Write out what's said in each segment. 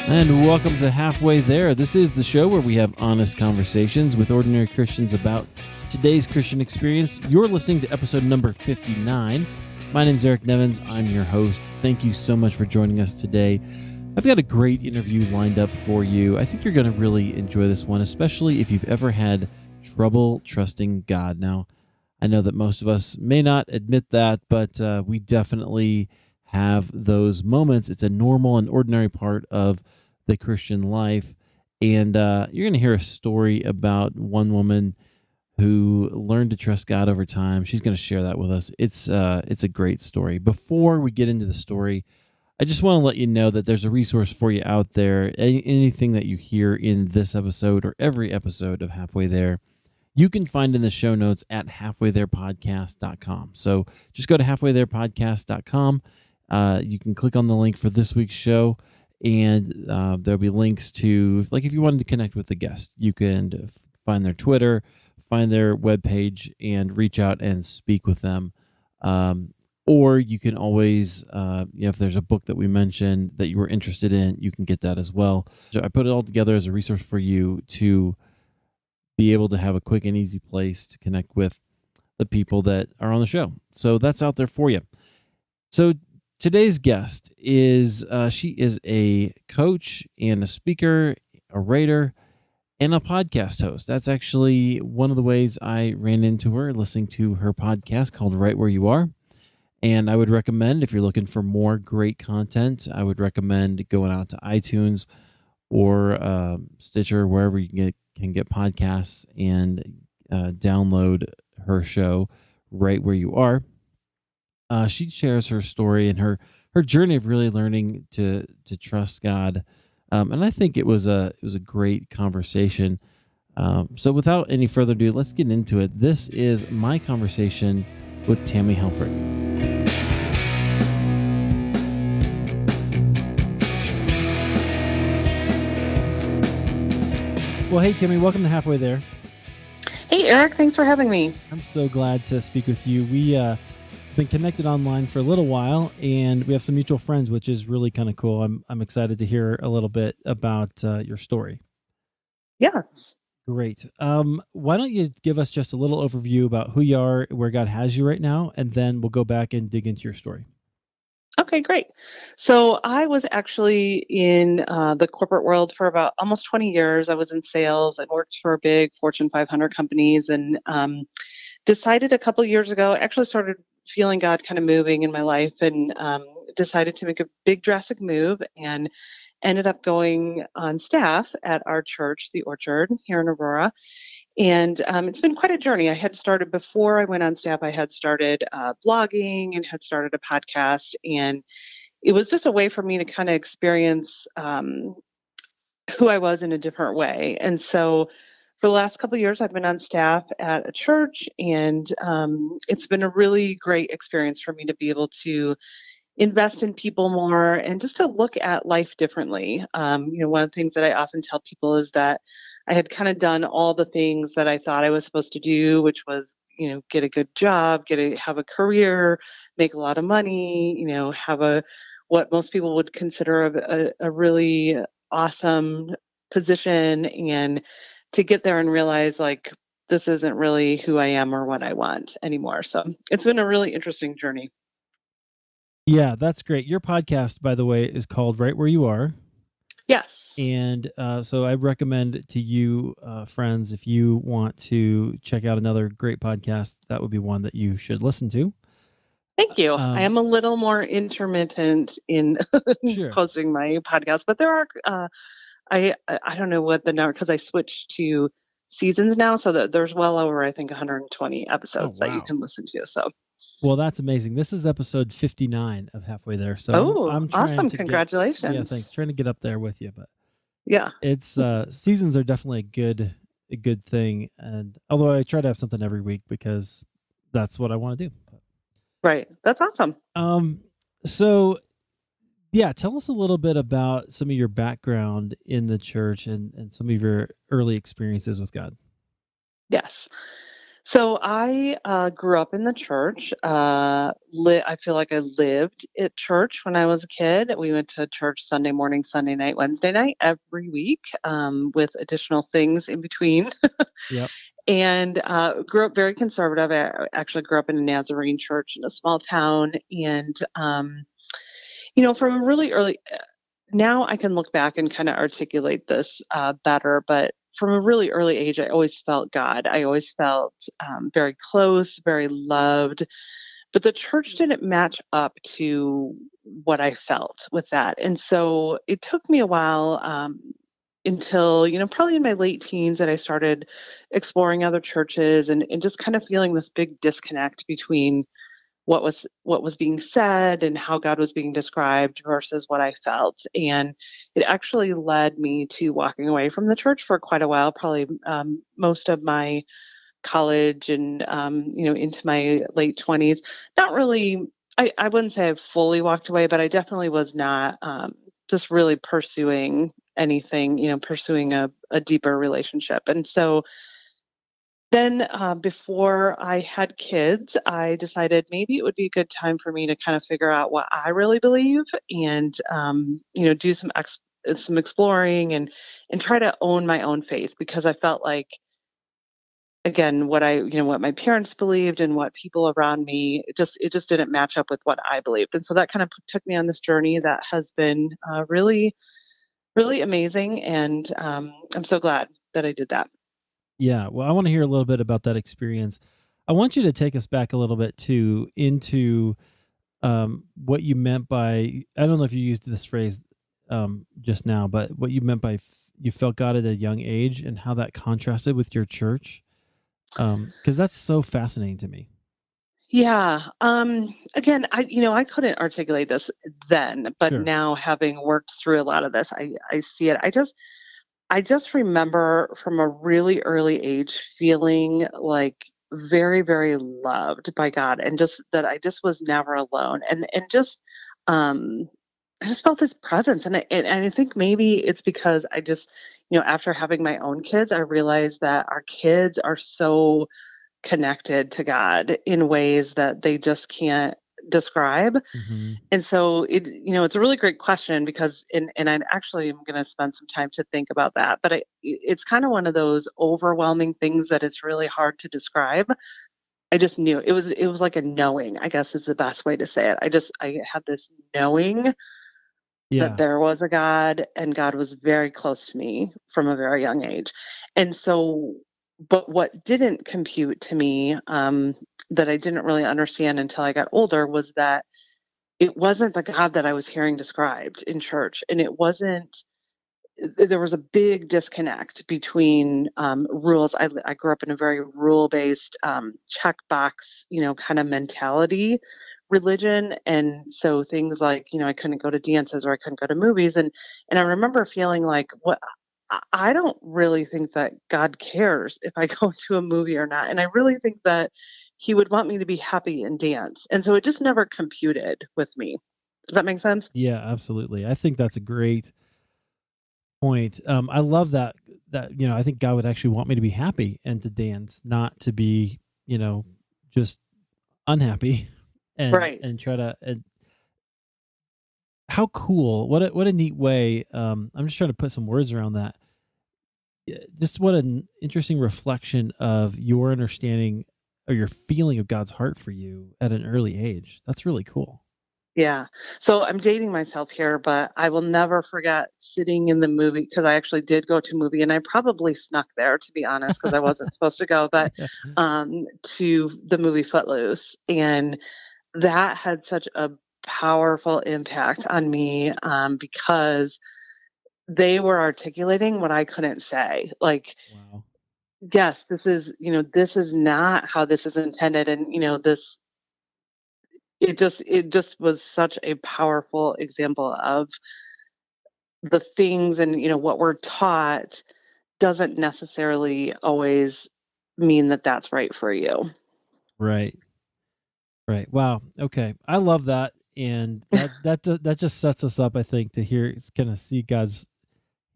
And welcome to Halfway There. This is the show where we have honest conversations with ordinary Christians about today's Christian experience. You're listening to episode number 59. My name's Eric Nevins. I'm your host. Thank you so much for joining us today. I've got a great interview lined up for you. I think you're going to really enjoy this one, especially if you've ever had trouble trusting God. Now, I know that most of us may not admit that, but we definitely have those moments. It's a normal and ordinary part of the Christian life. And you're going to hear a story about one woman who learned to trust God over time. She's going to share that with us. It's a great story. Before we get into the story, I just want to let you know that there's a resource for you out there. Anything that you hear in this episode or every episode of Halfway There, you can find in the show notes at halfwaytherepodcast.com. So just go to halfwaytherepodcast.com. You can click on the link for this week's show, and there'll be links to, like, if you wanted to connect with the guest, you can find their Twitter, find their webpage, and reach out and speak with them. Or you can always, if there's a book that we mentioned that you were interested in, you can get that as well. So I put it all together as a resource for you to be able to have a quick and easy place to connect with the people that are on the show. So that's out there for you. So today's guest is, she is a coach and a speaker, a writer, and a podcast host. That's actually one of the ways I ran into her, listening to her podcast called Right Where You Are. And I would recommend, if you're looking for more great content, I would recommend going out to iTunes or Stitcher, wherever you can get podcasts, and download her show, Right Where You Are. She shares her story and her journey of really learning to trust God, and I think it was a great conversation. So without any further ado, let's get into it. This is my conversation with Tammy Helfrich. Well, hey Tammy, welcome to Halfway There. Hey Eric, thanks for having me. I'm so glad to speak with you. We been connected online for a little while, and we have some mutual friends, which is really kind of cool. I'm excited to hear a little bit about your story. Yes. Great. Why don't you give us just a little overview about who you are, where God has you right now, and then we'll go back and dig into your story. Okay, great. So I was actually in the corporate world for about almost 20 years. I was in sales and worked for big Fortune 500 companies, and decided a couple years ago, actually started feeling God kind of moving in my life, and decided to make a big drastic move, and ended up going on staff at our church, the Orchard here in Aurora. And it's been quite a journey. I had started, before I went on staff, I had started blogging and had started a podcast. And it was just a way for me to kind of experience who I was in a different way. And so for the last couple of years, I've been on staff at a church, and it's been a really great experience for me to be able to invest in people more and just to look at life differently. One of the things that I often tell people is that I had kind of done all the things that I thought I was supposed to do, which was, get a good job, have a career, make a lot of money, have what most people would consider a really awesome position, and to get there and realize, like, this isn't really who I am or what I want anymore. So it's been a really interesting journey. Yeah, that's great. Your podcast, by the way, is called Right Where You Are. Yes. And so I recommend to you, friends, if you want to check out another great podcast, that would be one that you should listen to. Thank you. I am a little more intermittent in Sure. posting my podcast, but there are, I don't know what the number, because I switched to seasons now, so that there's well over, I think, 120 episodes that you can listen to. So. Well, that's amazing. This is episode 59 of Halfway There. So I'm awesome. Congratulations. Yeah, thanks. Trying to get up there with you, but yeah, it's seasons are definitely a good thing. And although I try to have something every week because that's what I want to do. Right. That's awesome. So yeah, tell us a little bit about some of your background in the church and some of your early experiences with God. Yes. So I grew up in the church. I feel like I lived at church when I was a kid. We went to church Sunday morning, Sunday night, Wednesday night every week, with additional things in between. Yep. And grew up very conservative. I actually grew up in a Nazarene church in a small town, and from a really early now I can look back and kind of articulate this better, but from a really early age, I always felt God. I always felt very close, very loved, but the church didn't match up to what I felt with that. And so it took me a while until, probably in my late teens that I started exploring other churches and just kind of feeling this big disconnect between what was being said and how God was being described versus what I felt. And it actually led me to walking away from the church for quite a while, probably most of my college and into my late 20s. Not really. I wouldn't say I fully walked away, but I definitely was not just really pursuing anything, pursuing a deeper relationship. And so then, before I had kids, I decided maybe it would be a good time for me to kind of figure out what I really believe and, do some exploring and try to own my own faith because I felt like, again, what my parents believed and what people around me, it just didn't match up with what I believed. And so that kind of took me on this journey that has been really, really amazing. And I'm so glad that I did that. Yeah. Well, I want to hear a little bit about that experience. I want you to take us back a little bit too into what you meant by, I don't know if you used this phrase just now, but what you meant by you felt God at a young age and how that contrasted with your church. Because that's so fascinating to me. Yeah. Again, I couldn't articulate this then, but Sure. now having worked through a lot of this, I see it. I just remember from a really early age feeling like very, very loved by God and just that I just was never alone. And just um I just felt this presence. And I think maybe it's because I just, after having my own kids, I realized that our kids are so connected to God in ways that they just can't describe. Hmm. And so it's a really great question because and I actually am going to spend some time to think about that. But it's kind of one of those overwhelming things that it's really hard to describe. I just knew it was like a knowing, I guess is the best way to say it. I had this knowing that Yeah. there was a God and God was very close to me from a very young age. And so, but what didn't compute to me, that I didn't really understand until I got older was that it wasn't the God that I was hearing described in church. And it wasn't, there was a big disconnect between rules. I grew up in a very rule based, checkbox, kind of mentality religion. And so things like, I couldn't go to dances or I couldn't go to movies. And I remember feeling like, what? I don't really think that God cares if I go to a movie or not. And I really think that he would want me to be happy and dance. And so it just never computed with me. Does that make sense? Yeah, absolutely. I think that's a great point. I love that I think God would actually want me to be happy and to dance, not to be, just unhappy and Right. and try to and how cool. What a neat way. I'm just trying to put some words around that. Yeah, just what an interesting reflection of your understanding or your feeling of God's heart for you at an early age. That's really cool. Yeah. So I'm dating myself here, but I will never forget sitting in the movie because I actually did go to a movie and I probably snuck there to be honest because I wasn't supposed to go, but Yeah. to the movie Footloose. And that had such a powerful impact on me because they were articulating what I couldn't say. Like, Wow. yes, this is not how this is intended. And, it just was such a powerful example of the things and what we're taught doesn't necessarily always mean that that's right for you. Right. Right. Wow. Okay. I love that, and that just sets us up, I think, to hear kind of see God's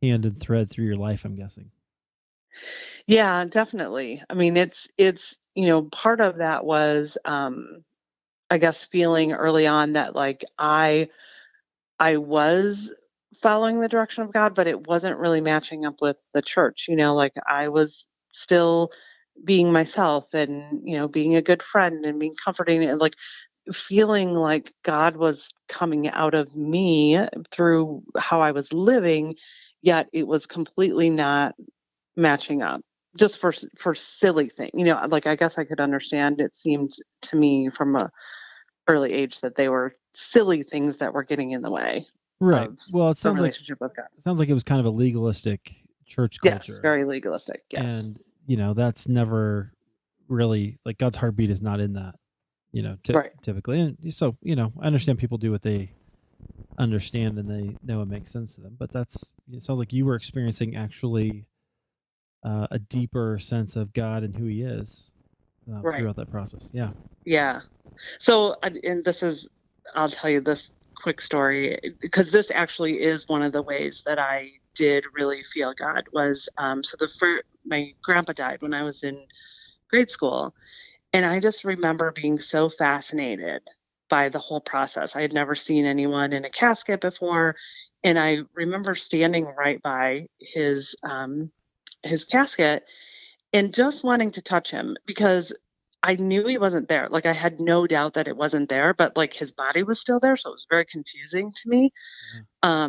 hand and thread through your life. I'm guessing. Yeah, definitely. I mean, it's part of that was, I guess, feeling early on that like I was following the direction of God, but it wasn't really matching up with the church. Like I was still being myself and, being a good friend and being comforting and like feeling like God was coming out of me through how I was living, yet it was completely not matching up. Just for silly thing, like I guess I could understand. It seemed to me from a early age that they were silly things that were getting in the way Right. of Well, it the sounds relationship with God. like it was kind of a legalistic church Yes, culture. very legalistic. Yes. And, that's never really like God's heartbeat is not in that, Right. typically. And so, I understand people do what they understand and they know it makes sense to them. But it sounds like you were experiencing actually a deeper sense of God and who he is Right. throughout that process. Yeah. Yeah. So, and I'll tell you this quick story because this actually is one of the ways that I did really feel God was, so my grandpa died when I was in grade school. And I just remember being so fascinated by the whole process. I had never seen anyone in a casket before. And I remember standing right by his casket and just wanting to touch him because I knew he wasn't there. Like I had no doubt that it wasn't there, but like his body was still there, so it was very confusing to me. Yeah.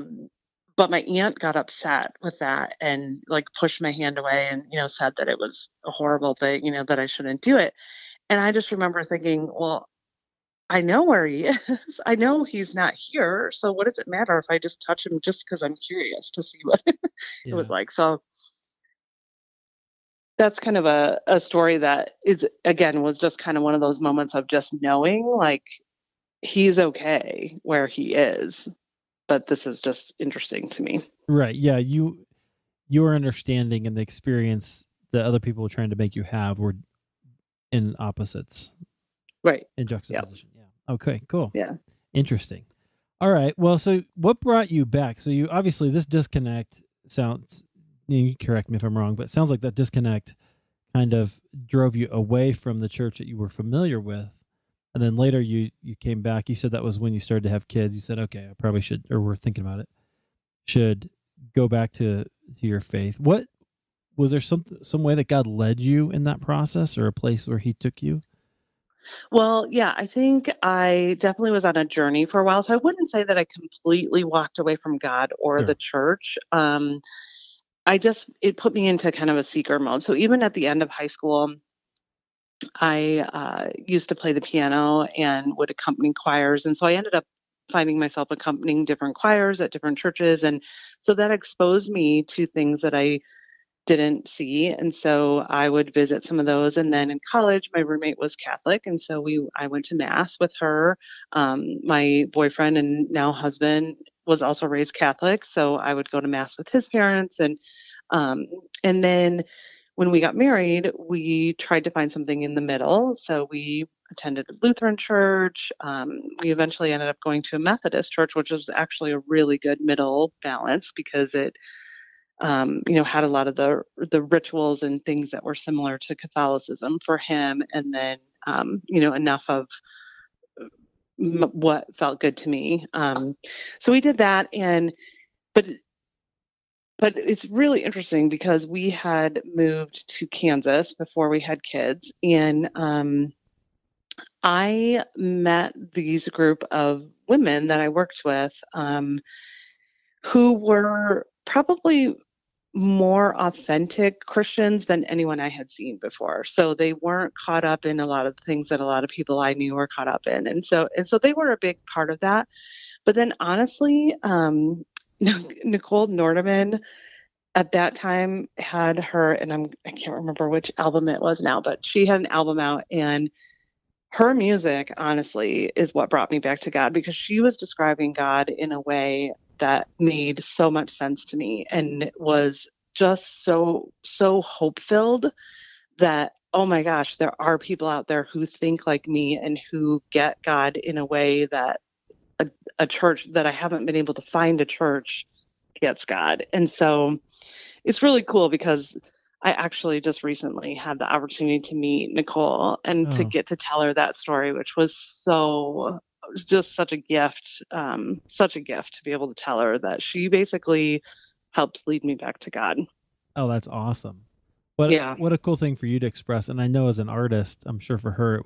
But my aunt got upset with that and like pushed my hand away and said that it was a horrible thing, that I shouldn't do it. And I just remember thinking, well, I know where he is. I know he's not here. So what does it matter if I just touch him just because I'm curious to see what it was Yeah. like? So that's kind of a story that is, again, was just kind of one of those moments of just knowing like he's okay where he is. But this is just interesting to me. Right. Yeah. Your understanding and the experience that other people were trying to make you have were in opposites. Right. In juxtaposition. Yeah. Okay, cool. Yeah. Interesting. All right. Well, so what brought you back? So you obviously this disconnect sounds, you correct me if I'm wrong, but it sounds like that disconnect kind of drove you away from the church that you were familiar with. And then later you came back. You said that was when you started to have kids. You said, okay, I probably should, or we're thinking about it, should go back to your faith. What was there some way that God led you in that process or a place where he took you? Well, yeah, I think I definitely was on a journey for a while. So I wouldn't say that I completely walked away from God or Sure. the church. It put me into kind of a seeker mode. So even at the end of high school, I used to play the piano and would accompany choirs. And so I ended up finding myself accompanying different choirs at different churches. And so that exposed me to things that I didn't see. And so I would visit some of those. And then in college, my roommate was Catholic. And so I went to mass with her. My boyfriend and now husband was also raised Catholic. So I would go to mass with his parents. Um, and then when we got married, we tried to find something in the middle. So we attended a Lutheran church. We eventually ended up going to a Methodist church, which was actually a really good middle balance because it had a lot of the rituals and things that were similar to Catholicism for him, and then enough of what felt good to me. So we did that, but but it's really interesting because we had moved to Kansas before we had kids, and I met these group of women that I worked with who were probably more authentic Christians than anyone I had seen before. So they weren't caught up in a lot of things that a lot of people I knew were caught up in. And so they were a big part of that. But then honestly, Nicole Nordeman at that time had her, and I can't remember which album it was now, but she had an album out, and her music honestly is what brought me back to God because she was describing God in a way that made so much sense to me and was just so hope filled that, oh my gosh, there are people out there who think like me and who get God in a way that a church that I haven't been able to find a church gets God. And so it's really cool because I actually just recently had the opportunity to meet Nicole and to Oh, get to tell her that story, which was it was just such a gift to be able to tell her that she basically helped lead me back to God. oh, that's awesome. What Yeah. what a cool thing for you to express. And I know as an artist, I'm sure for her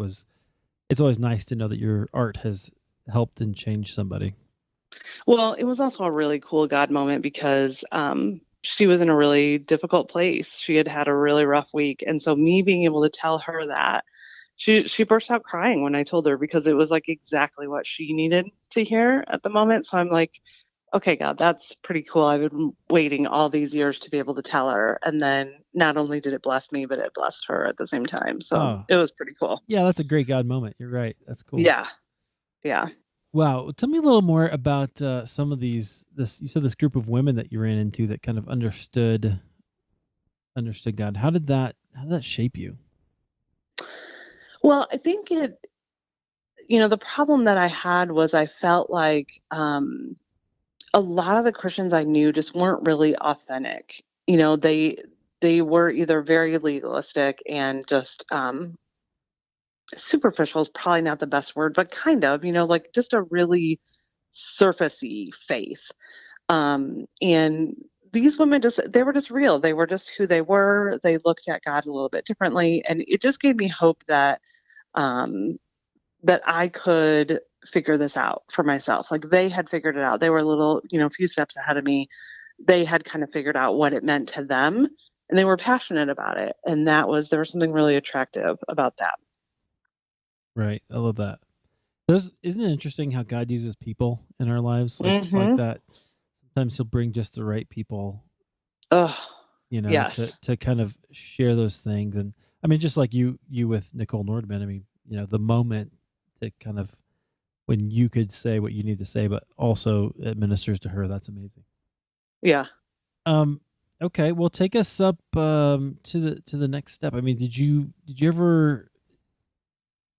it's always nice to know that your art has helped and changed somebody. Well, it was also a really cool God moment because she was in a really difficult place. She had had a really rough week, and so me being able to tell her that, she burst out crying when I told her because it was like exactly what she needed to hear at the moment. So I'm like, okay, God, that's pretty cool. I've been waiting all these years to be able to tell her, and then not only did it bless me, but it blessed her at the same time. So Oh, it was pretty cool. yeah, that's a great God moment. You're right. That's cool. Yeah, yeah. Wow. Tell me a little more about some of this you said this group of women that you ran into that kind of understood God. How did that shape you? Well, I think the problem that I had was I felt like a lot of the Christians I knew just weren't really authentic. They were either very legalistic and just superficial is probably not the best word, but kind of, like just a really surfacey faith. And these women they were just real. They were just who they were. They looked at God a little bit differently. And it just gave me hope um, that I could figure this out for myself. Like they had figured it out. They were a little, a few steps ahead of me. They had kind of figured out what it meant to them and they were passionate about it. And there was something really attractive about that. Right. I love that. Isn't it interesting how God uses people in our lives like Mm-hmm. that? Sometimes he'll bring just the right people, Oh, to yes. kind of share those things. And I mean, just like you with Nicole Nordeman, I mean, the moment to kind of when you could say what you need to say, but also it ministers to her. That's amazing. Yeah. Um, okay, well, take us up to the next step. I mean, did you ever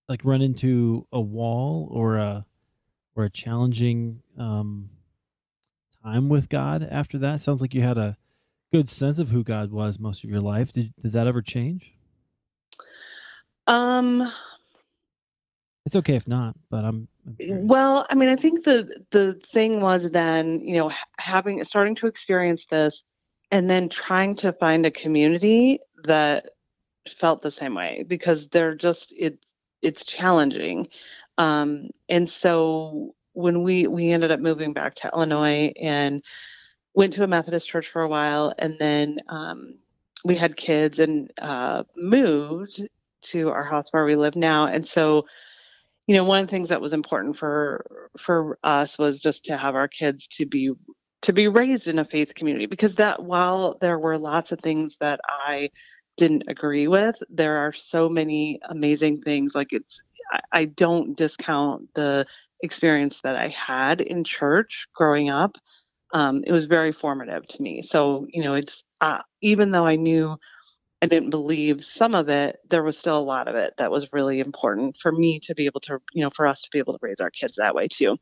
like run into a wall or a challenging time with God after that? Sounds like you had a good sense of who God was most of your life. Did that ever change? Um, It's okay if not, but I'm curious. well, I mean, I think the thing was then, having starting to experience this and then trying to find a community that felt the same way because it's challenging. And so when we ended up moving back to Illinois and went to a Methodist church for a while, and then we had kids and moved to our house where we live now. And so, one of the things that was important for us was just to have our kids to be raised in a faith community because that while there were lots of things that I didn't agree with, there are so many amazing things. Like I don't discount the experience that I had in church growing up. It was very formative to me. So, it's even though I knew I didn't believe some of it, there was still a lot of it that was really important for me to be able to, for us to be able to raise our kids that way too.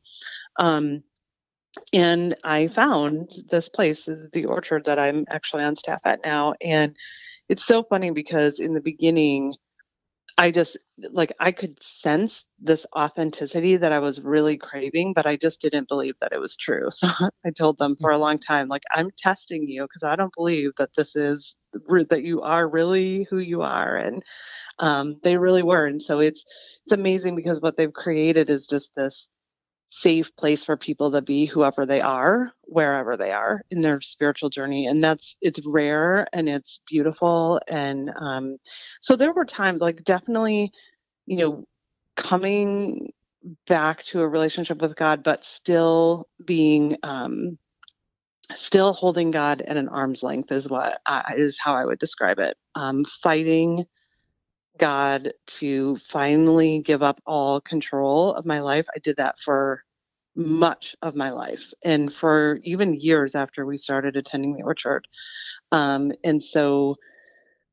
Um, and I found this place, the orchard that I'm actually on staff at now. And it's so funny because in the beginning, I just like I could sense this authenticity that I was really craving, but I just didn't believe that it was true. So I told them for a long time, like, I'm testing you because I don't believe that that you are really who you are. And they really were. And so it's amazing because what they've created is just this safe place for people to be whoever they are, wherever they are in their spiritual journey. And it's rare and it's beautiful. And so there were times like definitely, you know, coming back to a relationship with God, but still holding God at an arm's length is how I would describe it. Fighting God to finally give up all control of my life. I did that for much of my life and for even years after we started attending the orchard. And so,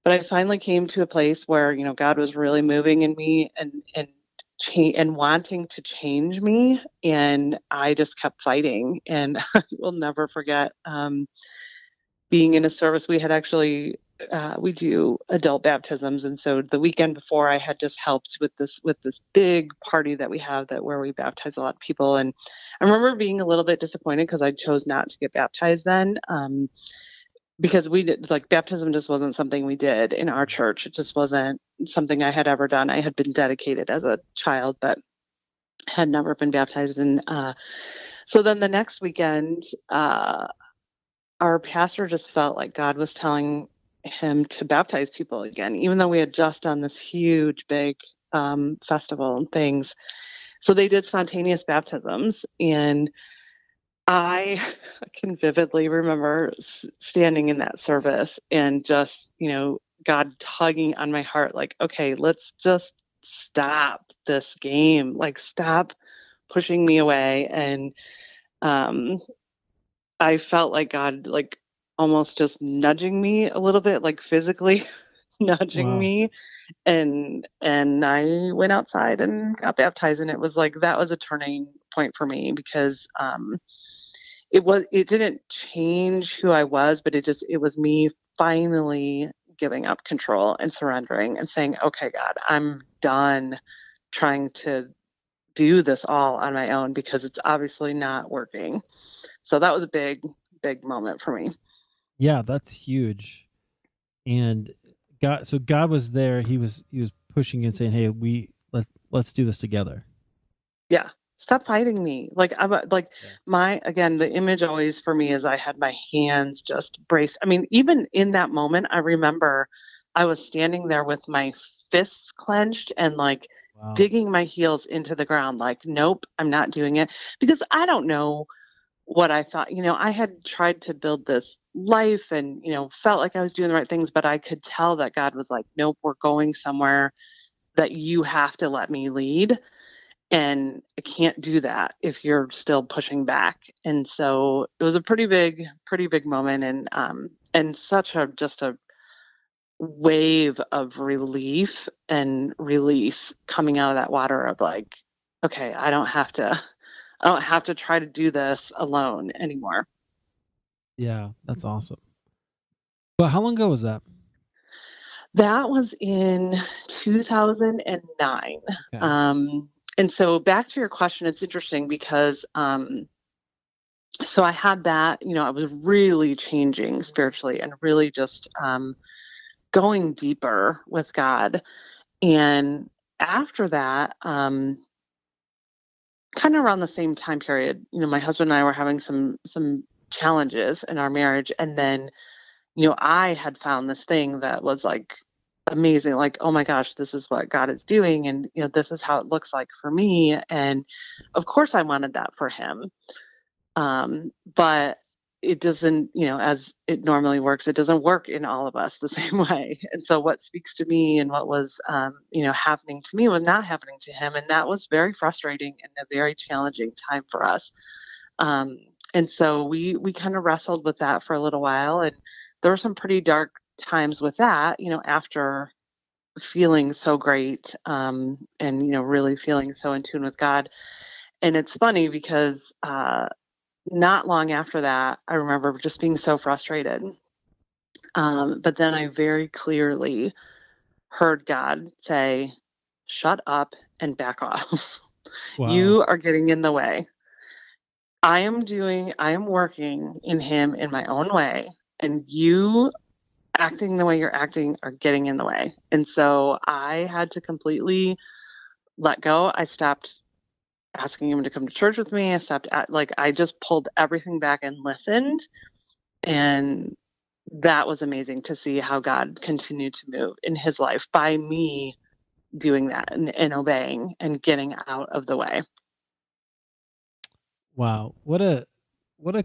but I finally came to a place where, God was really moving in me and wanting to change me. And I just kept fighting. And I will never forget being in a service. We had actually we do adult baptisms, and so the weekend before, I had just helped with this big party that we have that where we baptize a lot of people. And I remember being a little bit disappointed because I chose not to get baptized then, because we did, like, baptism just wasn't something we did in our church. It just wasn't something I had ever done. I had been dedicated as a child, but had never been baptized. And so then the next weekend, our pastor just felt like God was telling him to baptize people again, even though we had just done this huge, big festival and things. So they did spontaneous baptisms. And I can vividly remember standing in that service and just, God tugging on my heart, like, okay, let's just stop this game, like, stop pushing me away. And um, I felt like God, like, almost just nudging me a little bit, like, physically nudging Wow. me. And I went outside and got baptized, and it was like that was a turning point for me because it didn't change who I was, but it was me finally giving up control and surrendering and saying, okay, God, I'm done trying to do this all on my own because it's obviously not working. So that was a big, big moment for me. Yeah, that's huge. And God was there. He was pushing and saying, "Hey, let's do this together." Yeah. Stop fighting me. Like, like, Yeah. again, the image always for me is I had my hands just braced. I mean, even in that moment, I remember I was standing there with my fists clenched and, like, Wow. digging my heels into the ground, like, nope, I'm not doing it. Because I don't know what I thought. I had tried to build this life and, felt like I was doing the right things, but I could tell that God was like, nope, we're going somewhere that you have to let me lead. And I can't do that if you're still pushing back. And so it was a pretty big moment, and such a just a wave of relief and release coming out of that water of, like, okay, I don't have to try to do this alone anymore. Yeah, that's awesome. But how long ago was that? That was in 2009. Okay. And so back to your question, it's interesting because so I had that, I was really changing spiritually and really just going deeper with God. And after that, kind of around the same time period, my husband and I were having some challenges in our marriage. And then, I had found this thing that was, like, amazing, like, oh my gosh, this is what God is doing, and this is how it looks like for me. And of course I wanted that for him. But it doesn't, as it normally works, it doesn't work in all of us the same way. And so what speaks to me and what was, happening to me was not happening to him. And that was very frustrating and a very challenging time for us. Um, and so we kind of wrestled with that for a little while. And there were some pretty dark times with that, after feeling so great, and, really feeling so in tune with God. And it's funny because, not long after that, I remember just being so frustrated. But then I very clearly heard God say, shut up and back off. Wow. You are getting in the way. I am working in him in my own way, and you acting the way you're acting are getting in the way. And so I had to completely let go. I stopped asking him to come to church with me. I just pulled everything back and listened. And that was amazing to see how God continued to move in his life by me doing that and obeying and getting out of the way. Wow. What a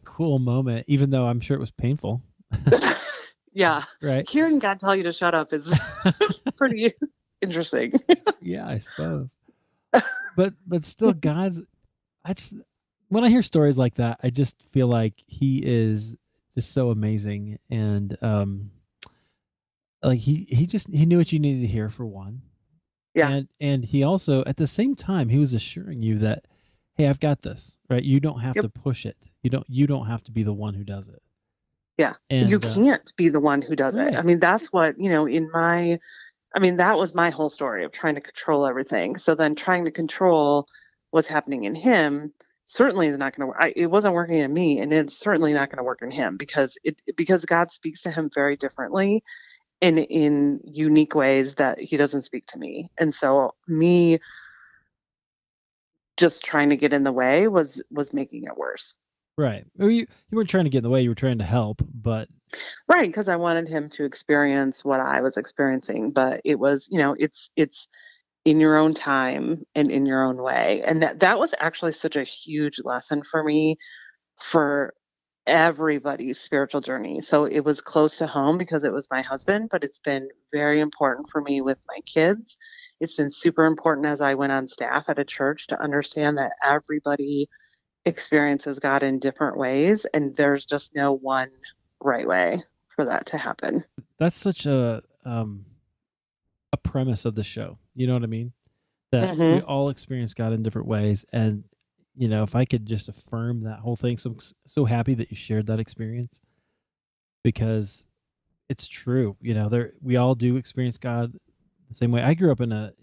cool moment, even though I'm sure it was painful. Yeah. Right? Hearing God tell you to shut up is pretty interesting. Yeah, I suppose. But still I just when I hear stories like that, I just feel like he is just so amazing. And like he knew what you needed to hear, for one. Yeah. And he also, at the same time, he was assuring you that, hey, I've got this, right? You don't have Yep. to push it. You don't have to be the one who does it. Yeah. You And can't be the one who does it. I right, mean, that's what, that was my whole story of trying to control everything. So then trying to control what's happening in him certainly is not going to work. It wasn't working in me, and it's certainly not going to work in him because God speaks to him very differently and in unique ways that he doesn't speak to me. And so me just trying to get in the way was making it worse. right. Well, you weren't trying to get in the way; you were trying to help. But Right, because I wanted him to experience what I was experiencing, but it was, it's in your own time and in your own way. And that was actually such a huge lesson for me for everybody's spiritual journey. So it was close to home because it was my husband, but it's been very important for me with my kids. It's been super important as I went on staff at a church to understand that everybody experiences God in different ways, and there's just no one right way for that to happen. that's such a premise of the show. You know what I mean? That we Hmm. all experience God in different ways, and if I could just affirm that whole thing, so I'm so happy that you shared that experience because it's true. There we all do experience God the same way. I grew up in a.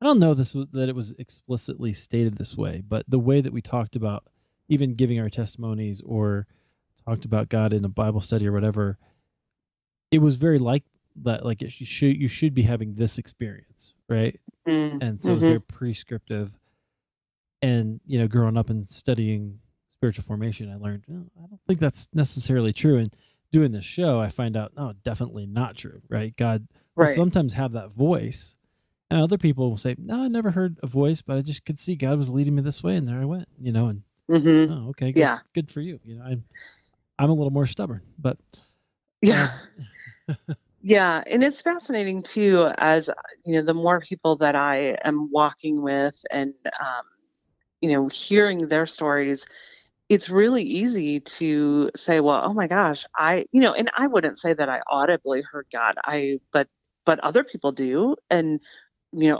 I don't know if that it was explicitly stated this way, but the way that we talked about even giving our testimonies or talked about God in a Bible study or whatever, it was very like that. Like you should be having this experience, right? And so it was Mm-hmm. very prescriptive. And growing up and studying spiritual formation, I learned I don't think that's necessarily true. And doing this show, I find out no, definitely not true. Right? God will Right. sometimes have that voice, and other people will say, "No, I never heard a voice, but I just could see God was leading me this way, and there I went." And Hmm. oh, okay, good, Yeah. good for you. I'm a little more stubborn, but Yeah. um, Yeah. And it's fascinating too, as the more people that I am walking with and hearing their stories, it's really easy to say, well, oh my gosh, and I wouldn't say that I audibly heard God. But other people do. And,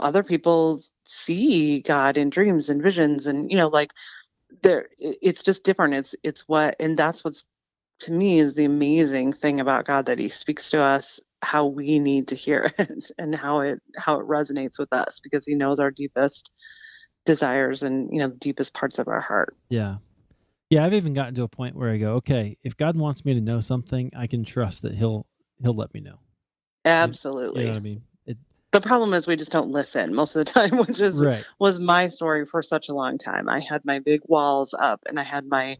other people see God in dreams and visions and, like it's just different. And that's what's to me is the amazing thing about God, that he speaks to us how we need to hear it and how it resonates with us because he knows our deepest desires and, the deepest parts of our heart. yeah, yeah. I've even gotten to a point where I go, okay, if God wants me to know something, I can trust that He'll let me know. You know what Absolutely. I mean? The problem is we just don't listen most of the time, which is Right. was my story for such a long time. I had my big walls up and I had my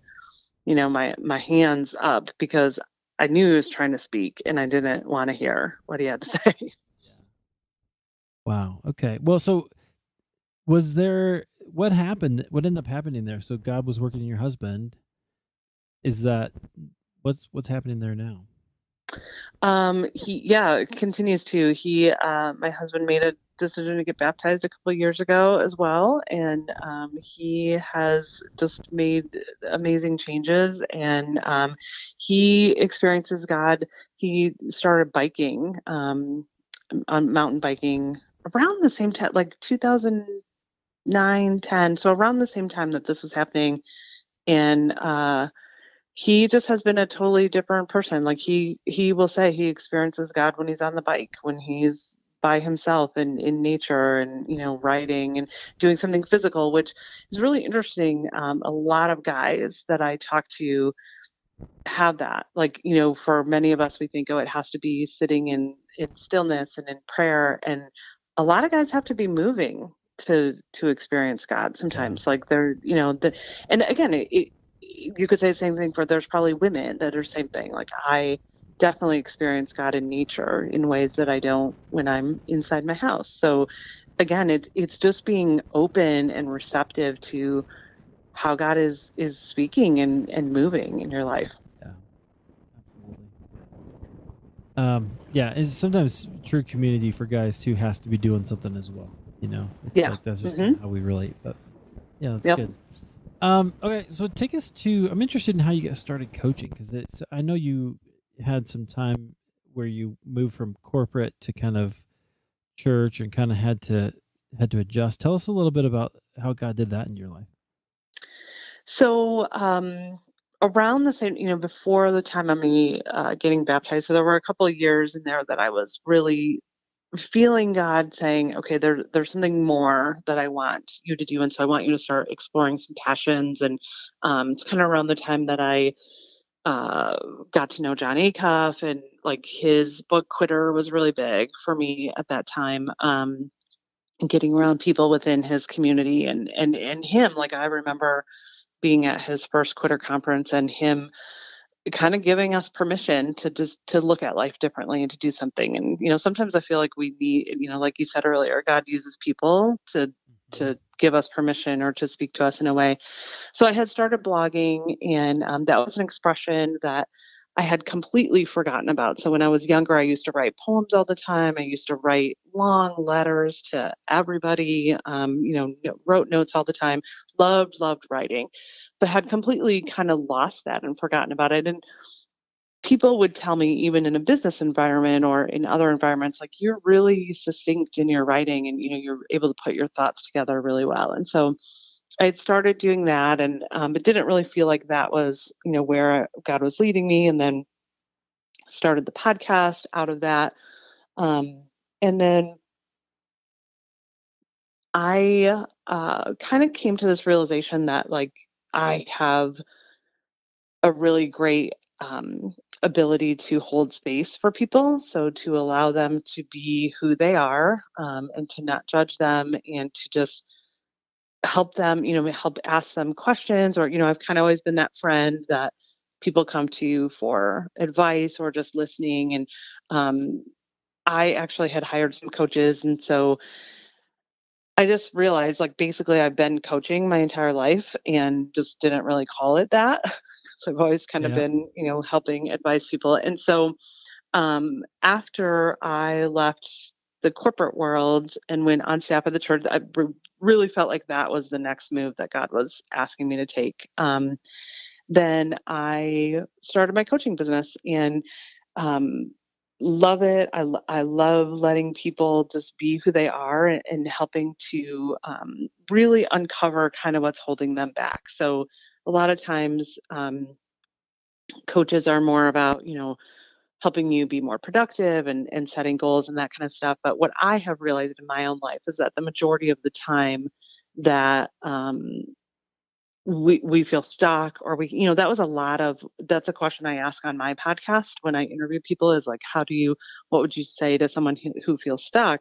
hands up because I knew he was trying to speak and I didn't want to hear what he had to say. Yeah. Wow. Okay. Well, so was there what happened? What ended up happening there? So God was working in your husband. Is that what's happening there now? He yeah, continues to. My husband made a decision to get baptized a couple of years ago as well, and he has just made amazing changes. And he experiences God. He started biking, on mountain biking around the same time, like 2009, 10. So around the same time that this was happening, and he just has been a totally different person. Like he will say he experiences God when he's on the bike, when he's by himself and in nature and riding and doing something physical, which is really interesting. A lot of guys that I talk to have that. Like, for many of us we think, oh, it has to be sitting in stillness and in prayer. And a lot of guys have to be moving to experience God Yeah. sometimes. Like and again, you could say the same thing for there's probably women that are the same thing. Like I definitely experience God in nature in ways that I don't when I'm inside my house. So again, it's just being open and receptive to how God is speaking and moving in your life. Yeah. Absolutely. Yeah, and sometimes true community for guys too has to be doing something as well. It's Yeah. like that's just kind Hmm. of how we relate. But yeah, that's Yep. good. Okay, so take us to. I'm interested in how you got started coaching because it's. I know you had some time where you moved from corporate to kind of church and kind of had to adjust. Tell us a little bit about how God did that in your life. So around the same, before the time of me getting baptized. So there were a couple of years in there that I was really feeling God saying, okay, there's something more that I want you to do. And so I want you to start exploring some passions. And it's kind of around the time that I uh, got to know John Acuff, and like his book Quitter was really big for me at that time. Getting around people within his community and him, like I remember being at his first Quitter conference and him kind of giving us permission to just to look at life differently and to do something. And sometimes I feel like we need, like you said earlier, God uses people to give us permission or to speak to us in a way. So I had started blogging, and that was an expression that I had completely forgotten about. So when I was younger, I used to write poems all the time. I used to write long letters to everybody, wrote notes all the time, loved writing, but had completely kind of lost that and forgotten about it. And people would tell me, even in a business environment or in other environments, like, you're really succinct in your writing, and you're able to put your thoughts together really well. And so I had started doing that, and but didn't really feel like that was where God was leading me. And then started the podcast out of that. Um, and then I kind of came to this realization that, like, I have a really great ability to hold space for people. So to allow them to be who they are, and to not judge them, and to just help them, help ask them questions. Or, I've kind of always been that friend that people come to for advice or just listening. And um, I actually had hired some coaches. And so I just realized, like, basically I've been coaching my entire life and just didn't really call it that. So I've always kind of Yeah. been, helping advise people. And so after I left the corporate world and went on staff at the church, I really felt like that was the next move that God was asking me to take. Then I started my coaching business, and um, love it. I love letting people just be who they are, and helping to really uncover kind of what's holding them back. So a lot of times, coaches are more about, helping you be more productive and setting goals and that kind of stuff. But what I have realized in my own life is that the majority of the time that we feel stuck, or that was a lot of, that's a question I ask on my podcast when I interview people, is like, what would you say to someone who feels stuck?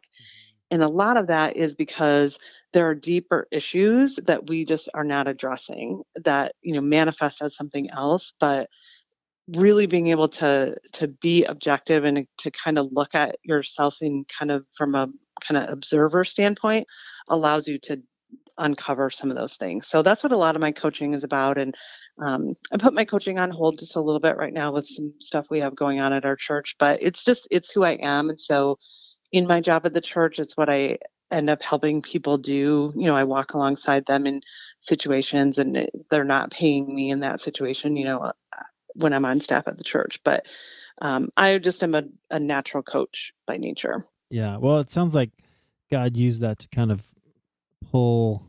And a lot of that is because there are deeper issues that we just are not addressing, that manifest as something else. But really being able to be objective and to kind of look at yourself in kind of from a kind of observer standpoint allows you to uncover some of those things. So that's what a lot of my coaching is about. And I put my coaching on hold just a little bit right now with some stuff we have going on at our church, but it's who I am. And so in my job at the church, it's what I end up helping people do. I walk alongside them in situations, and they're not paying me in that situation, when I'm on staff at the church. But I just am a natural coach by nature. Yeah. Well, it sounds like God used that to kind of pull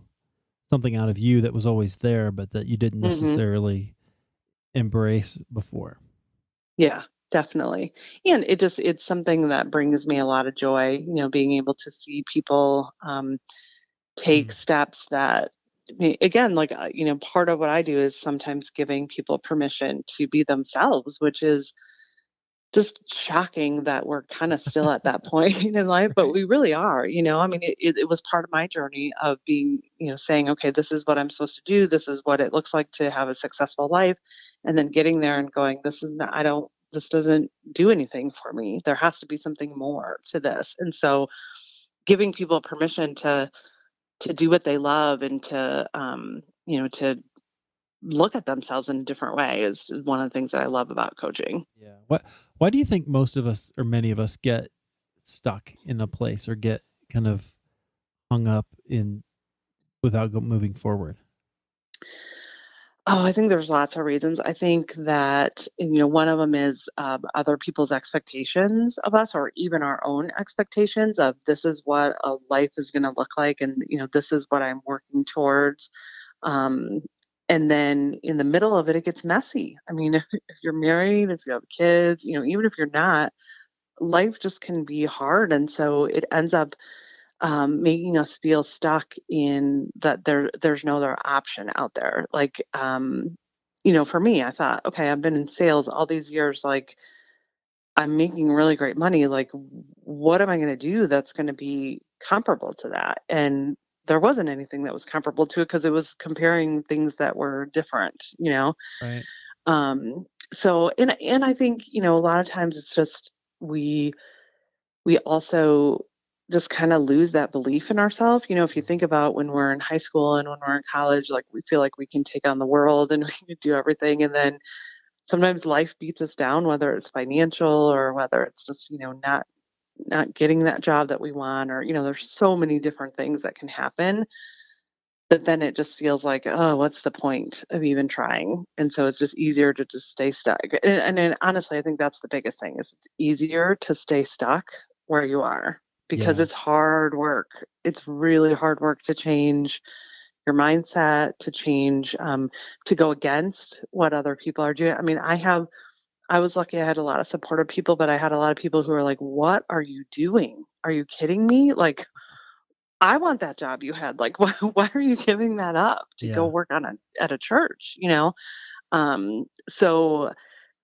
something out of you that was always there, but that you didn't Hmm. necessarily embrace before. Yeah, definitely. And it's something that brings me a lot of joy, being able to see people take Mm. steps that, again, like, part of what I do is sometimes giving people permission to be themselves, which is just shocking that we're kind of still at that point in life, but Right. we really are. I mean, it was part of my journey of being, saying, okay, this is what I'm supposed to do. This is what it looks like to have a successful life. And then getting there and going, this doesn't do anything for me. There has to be something more to this. And so giving people permission to do what they love, and to look at themselves in a different way is one of the things that I love about coaching. Yeah. Why do you think most of us, or many of us, get stuck in a place or get kind of hung up in without moving forward? Oh, I think there's lots of reasons. I think that, one of them is other people's expectations of us, or even our own expectations of, this is what a life is going to look like, and this is what I'm working towards. Um, And then in the middle of it, it gets messy. I mean, if you're married, if you have kids, even if you're not, life just can be hard. And so it ends up making us feel stuck in that there's no other option out there. Like, for me, I thought, okay, I've been in sales all these years, like I'm making really great money. Like, what am I going to do that's going to be comparable to that? And there wasn't anything that was comparable to it because it was comparing things that were different. Right. So, and I think, a lot of times it's just we we also just kind of lose that belief in ourselves. If you think about when we're in high school and when we're in college, like we feel like we can take on the world and we can do everything. And then sometimes life beats us down, whether it's financial or whether it's just, not getting that job that we want, or, there's so many different things that can happen. But then it just feels like, oh, what's the point of even trying? And so it's just easier to just stay stuck. And honestly, I think that's the biggest thing is it's easier to stay stuck where you are because Yeah. it's hard work. It's really hard work to change your mindset, to change, to go against what other people are doing. I mean, I was lucky I had a lot of supportive people, but I had a lot of people who were like, what are you doing? Are you kidding me? Like, I want that job you had. Like, why are you giving that up to go Yeah. work at a church? So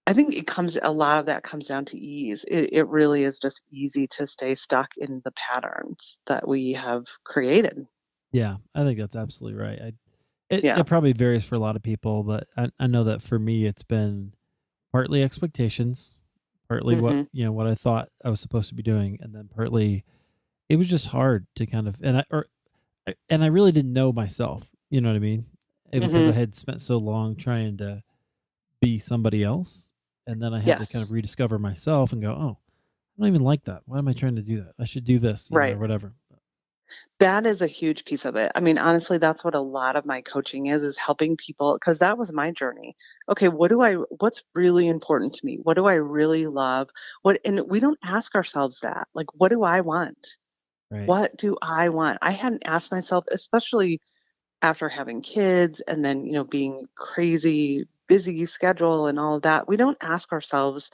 I think a lot of that comes down to ease. It really is just easy to stay stuck in the patterns that we have created. Yeah. I think that's absolutely right. It Yeah. probably varies for a lot of people, but I know that for me, it's been partly expectations, partly what, Mhm. what I thought I was supposed to be doing. And then partly it was just hard to kind of, and I really didn't know myself, you know what I mean? Because I Mhm. had spent so long trying to be somebody else. And then I had to kind of Yes. rediscover myself and go, oh, I don't even like that. Why am I trying to do that? I should do this, or Right. whatever. That is a huge piece of it. I mean, honestly, that's what a lot of my coaching is helping people because that was my journey. Okay, what's really important to me? What do I really love? And we don't ask ourselves that. Like, what do I want? Right. What do I want? I hadn't asked myself, especially after having kids and then, being crazy, busy schedule and all of that. We don't ask ourselves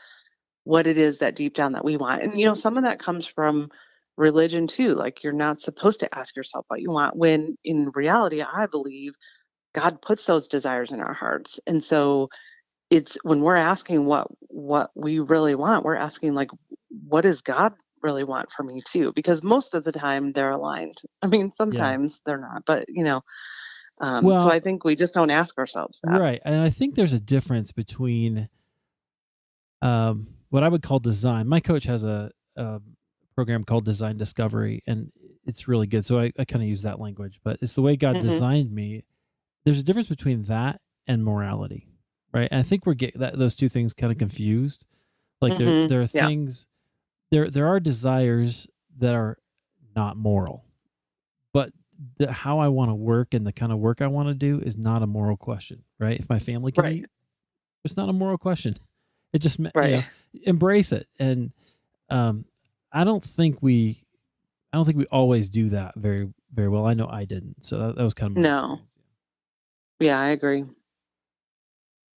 what it is that deep down that we want. And some of that comes from religion too. Like you're not supposed to ask yourself what you want when in reality, I believe God puts those desires in our hearts. And so it's when we're asking what we really want, we're asking like what does God really want for me too? Because most of the time they're aligned. I mean, Yeah. sometimes they're not, but so Well, I think we just don't ask ourselves that. right. And I think there's a difference between what I would call design. My coach has a program called Design Discovery, and it's really good. So I kind of use that language, but it's the way God Hmm. designed me. There's a difference between that and morality, right? And I think we're getting those two things kind of confused. Like there are Yeah. things there are desires that are not moral, but how I want to work and the kind of work I want to do is not a moral question, right? If my family can Right. eat, it's not a moral question. It just Right. embrace it. And um, I don't think we I don't think we always do that very very well. I know I didn't, so that was kind of my No. experience. Yeah, I agree.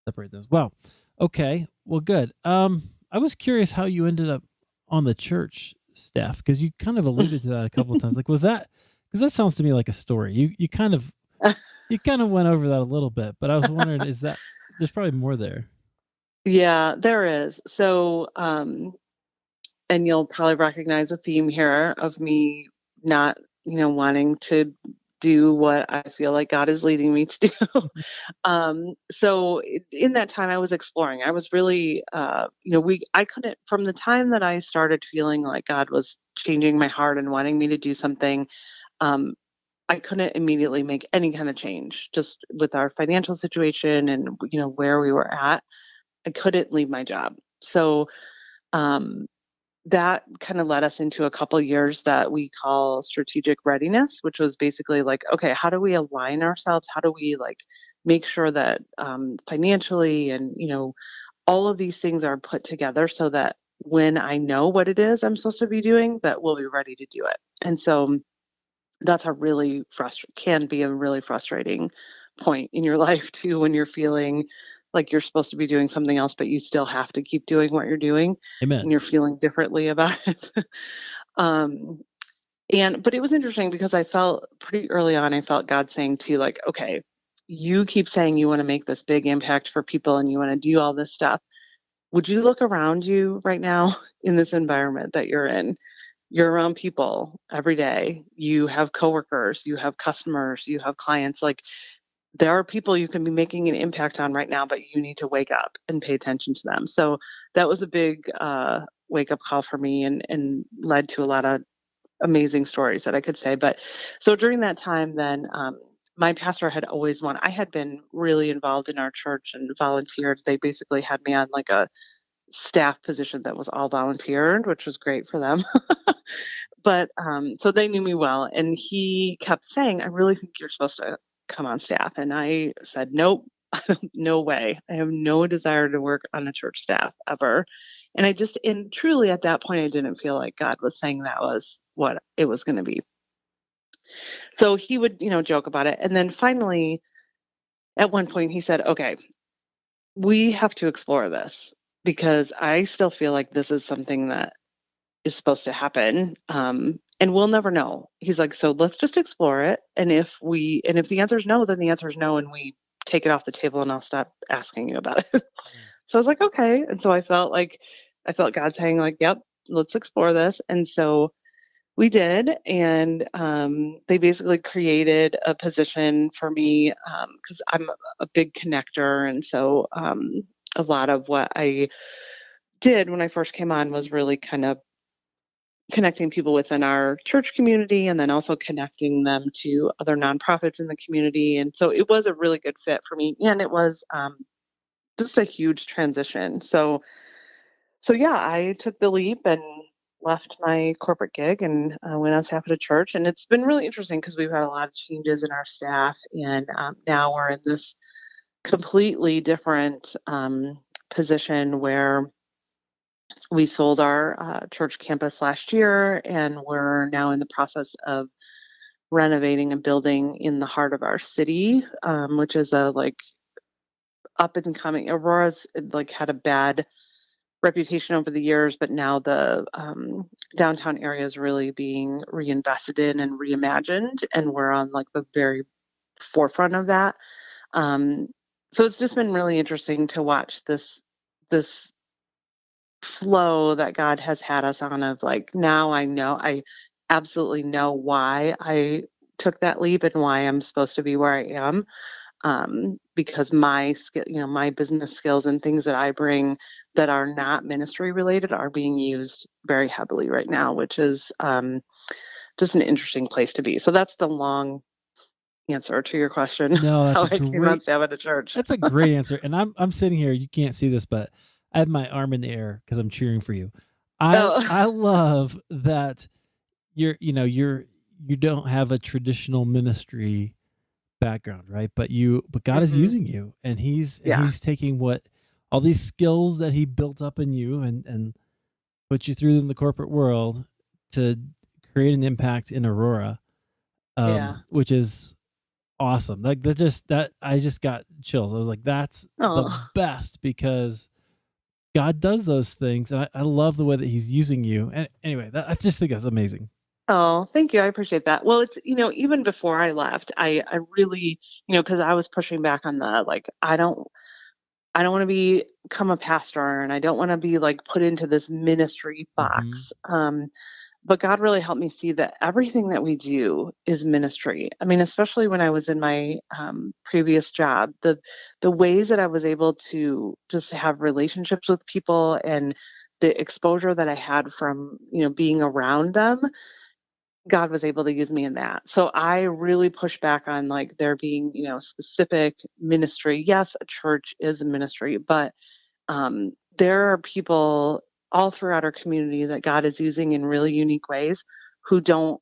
Separate those. Wow. Okay. Well, good. I was curious how you ended up on the church staff because you kind of alluded to that a couple of times. Like, was that because that sounds to me like a story? You kind of went over that a little bit, but I was wondering, is that there's probably more there? Yeah, there is. So, and you'll probably recognize a theme here of me not, wanting to do what I feel like God is leading me to do. So in that time I was exploring. I was really, I couldn't, from the time that I started feeling like God was changing my heart and wanting me to do something, um, I couldn't immediately make any kind of change just with our financial situation and, where we were at. I couldn't leave my job. So, um, that kind of led us into a couple years that we call strategic readiness, which was basically like, okay, how do we align ourselves? How do we like make sure that financially and all of these things are put together so that when I know what it is I'm supposed to be doing, that we'll be ready to do it. And so that's a really can be a really frustrating point in your life too, when you're feeling like you're supposed to be doing something else, but you still have to keep doing what you're doing and Amen. you're feeling differently about it. um, but it was interesting because I felt pretty early on, I felt God saying to you, like, okay, you keep saying you want to make this big impact for people and you want to do all this stuff. Would you look around you right now in this environment that you're in? You're around people every day. You have coworkers, you have customers, you have clients. Like, there are people you can be making an impact on right now, but you need to wake up and pay attention to them. So that was a big wake up call for me, and led to a lot of amazing stories that I could say. But so during that time, then my pastor had always wanted, I had been really involved in our church and volunteered. They basically had me on like a staff position that was all volunteered, which was great for them. But so they knew me well. And he kept saying, I really think you're supposed to come on staff. And I said, nope, no way. I have no desire to work on a church staff ever. And and truly at that point, I didn't feel like God was saying that was what it was going to be. So he would, joke about it. And then finally, at one point, he said, okay, we have to explore this because I still feel like this is something that is supposed to happen. And we'll never know. He's like, so let's just explore it. And if the answer is no, then the answer is no. And we take it off the table and I'll stop asking you about it. So I was like, okay. And so I felt God saying like, yep, let's explore this. And so we did. And they basically created a position for me because I'm a big connector. And so a lot of what I did when I first came on was really kind of connecting people within our church community and then also connecting them to other nonprofits in the community. And so it was a really good fit for me. And it was just a huge transition. So yeah, I took the leap and left my corporate gig and went on staff at a church. And it's been really interesting because we've had a lot of changes in our staff. And now we're in this completely different position where we sold our church campus last year, and we're now in the process of renovating a building in the heart of our city, which is a like up and coming. Aurora's like had a bad reputation over the years, but now the downtown area is really being reinvested in and reimagined, and we're on like the very forefront of that. Um, so it's just been really interesting to watch this flow that God has had us on of like, now I absolutely know why I took that leap and why I'm supposed to be where I am. Because my skill, my business skills and things that I bring that are not ministry related are being used very heavily right now, which is just an interesting place to be. So that's the long answer to your question, No, how I came on staff at a church. that's a great answer. And I'm sitting here, you can't see this, but I have my arm in the air because I'm cheering for you. Oh, I love that you don't have a traditional ministry background, right? But God is using you, and yeah, he's taking all these skills that he built up in you and put you through in the corporate world to create an impact in Aurora, yeah. which is awesome. Like that I just got chills. I was like, that's the Oh. best because God does those things, and I love the way that he's using you. And anyway, I just think that's amazing. Oh, thank you. I appreciate that. Well, it's, even before I left, I really, because I was pushing back on the like, I don't want to become a pastor and I don't want to be like put into this ministry Hmm. box. But God really helped me see that everything that we do is ministry. I mean, especially when I was in my previous job, the ways that I was able to just have relationships with people and the exposure that I had from, being around them, God was able to use me in that. So I really push back on like there being, specific ministry. Yes, a church is a ministry, but there are people all throughout our community that God is using in really unique ways who don't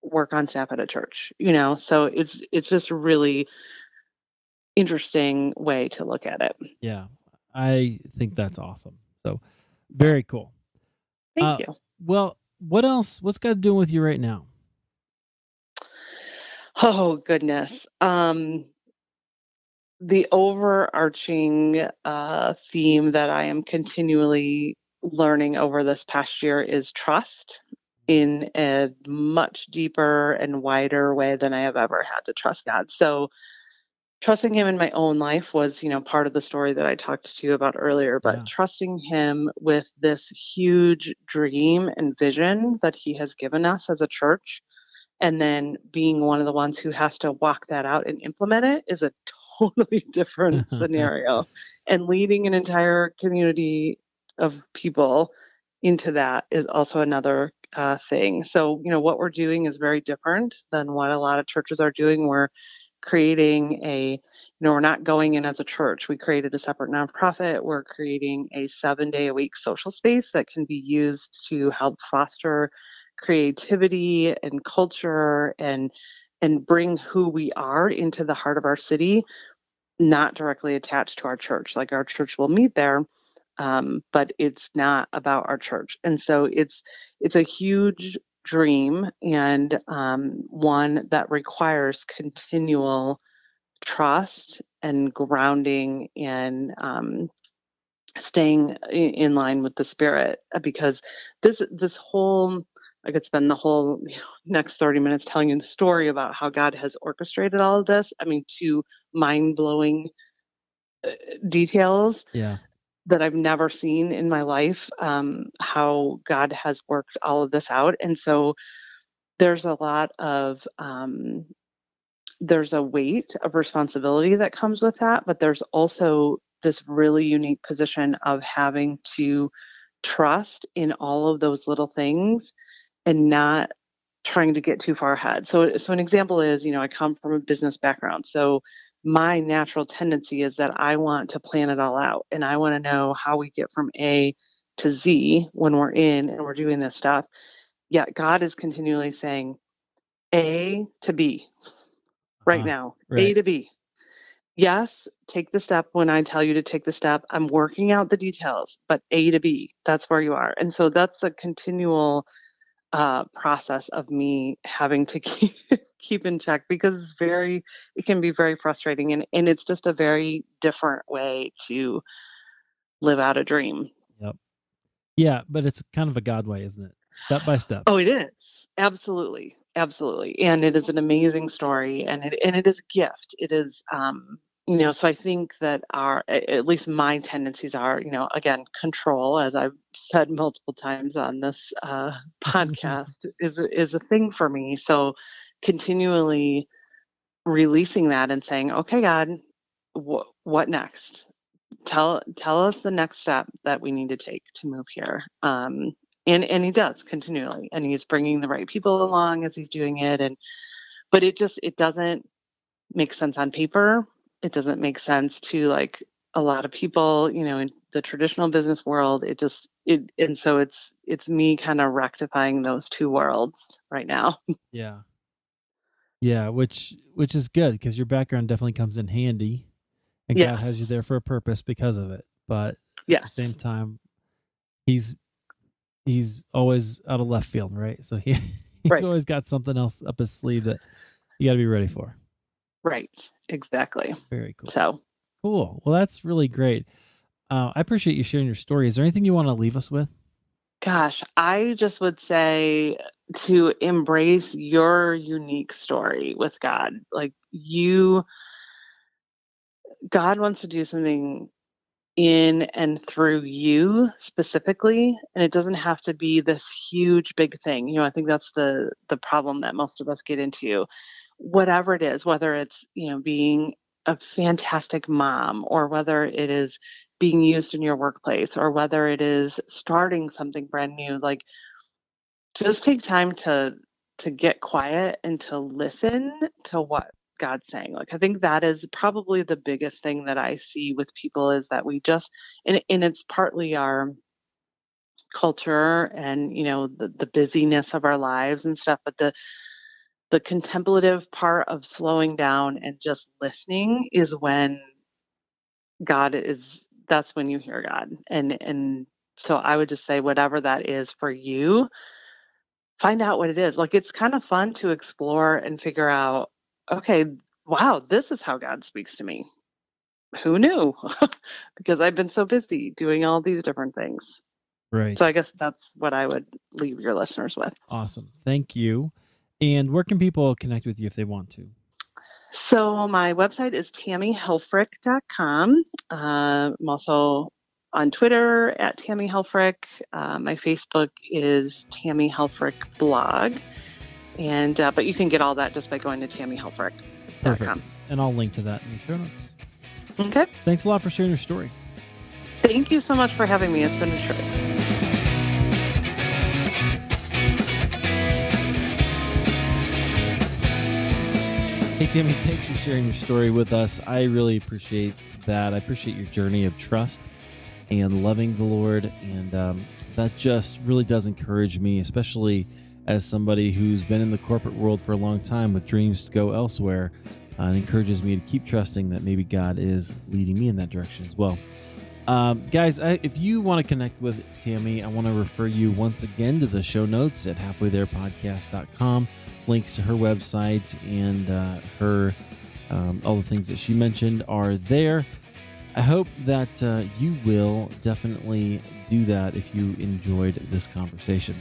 work on staff at a church, So it's just a really interesting way to look at it. Yeah, I think that's awesome. So very cool. Thank you. Well, what else? What's God doing with you right now? Oh goodness. the overarching theme that I am continually learning over this past year is trust in a much deeper and wider way than I have ever had to trust God. So trusting him in my own life was, part of the story that I talked to you about earlier, but Yeah. trusting him with this huge dream and vision that he has given us as a church, and then being one of the ones who has to walk that out and implement it is a totally different scenario. And leading an entire community of people into that is also another thing. So, what we're doing is very different than what a lot of churches are doing. We're creating we're not going in as a church. We created a separate nonprofit. We're creating a 7-day-a-week social space that can be used to help foster creativity and culture and bring who we are into the heart of our city, not directly attached to our church. Like, our church will meet there, but it's not about our church. And so it's a huge dream, and one that requires continual trust and grounding and staying in line with the spirit, because this whole, I could spend the whole next 30 minutes telling you the story about how God has orchestrated all of this. I mean, to mind-blowing details Yeah. that I've never seen in my life, how God has worked all of this out. And so there's a lot of there's a weight of responsibility that comes with that, but there's also this really unique position of having to trust in all of those little things and not trying to get too far ahead. So an example is, I come from a business background. So my natural tendency is that I want to plan it all out, and I want to know how we get from A to Z when we're in and we're doing this stuff. Yet God is continually saying A to B right now, A Right. to B. Yes, take the step when I tell you to take the step. I'm working out the details, but A to B, that's where you are. And so that's a continual process of me having to keep in check, because it can be very frustrating, and it's just a very different way to live out a dream. Yep. Yeah, but it's kind of a God way, isn't it? Step by step. Oh, it is. Absolutely. Absolutely. And it is an amazing story, and it is a gift. It is so I think that at least my tendencies are, again, control, as I've said multiple times on this podcast, is a thing for me. So continually releasing that and saying, "Okay, God, what next? Tell us the next step that we need to take to move here." And he does continually, and he's bringing the right people along as he's doing it. And but it doesn't make sense on paper. It doesn't make sense to, like, a lot of people, in the traditional business world. And so it's me kind of rectifying those two worlds right now. Yeah. Yeah, which is good because your background definitely comes in handy, and God Yes. has you there for a purpose because of it. But at the same Yes. time, he's he's always out of left field, right? So he's Right. always got something else up his sleeve that you got to be ready for. Right. Exactly. Very cool. So, Cool. Well, that's really great. I appreciate you sharing your story. Is there anything you want to leave us with? gosh, I just would say to embrace your unique story with God. Like, God wants to do something in and through you specifically, and it doesn't have to be this huge big thing. I think that's the problem that most of us get into. Whatever it is, whether it's, being a fantastic mom, or whether it is being used in your workplace, or whether it is starting something brand new, like, just take time to get quiet and to listen to what God's saying. Like, I think that is probably the biggest thing that I see with people, is that we just, and it's partly our culture and, the busyness of our lives and stuff, but the contemplative part of slowing down and just listening is when that's when you hear God. And so I would just say, whatever that is for you, find out what it is. Like, it's kind of fun to explore and figure out, okay, wow, this is how God speaks to me. who knew? Because I've been so busy doing all these different things. Right. So I guess that's what I would leave your listeners with. Awesome. Thank you. And where can people connect with you if they want to? So my website is tammyhelfrich.com. I'm also on Twitter at Tammy Helfrich. My Facebook is Tammy Helfrich blog. And but you can get all that just by going to tammyhelfrich.com. Perfect. And I'll link to that in the show notes. Okay. Thanks a lot for sharing your story. Thank you so much for having me. It's been a treat. Hey, Tammy, thanks for sharing your story with us. I really appreciate that. I appreciate your journey of trust and loving the Lord. And that just really does encourage me, especially as somebody who's been in the corporate world for a long time with dreams to go elsewhere. It encourages me to keep trusting that maybe God is leading me in that direction as well. Guys, if you want to connect with Tammy, I want to refer you once again to the show notes at halfwaytherepodcast.com. Links to her website and her all the things that she mentioned are there. I hope that you will definitely do that if you enjoyed this conversation.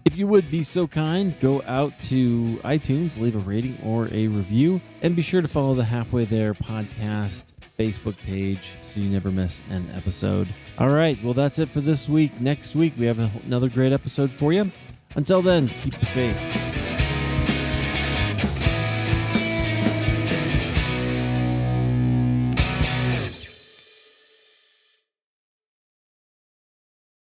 If you would be so kind, go out to iTunes, leave a rating or a review, and be sure to follow the Halfway There podcast Facebook page so you never miss an episode. All right, well, that's it for this week. Next week, we have another great episode for you. Until then, keep the faith.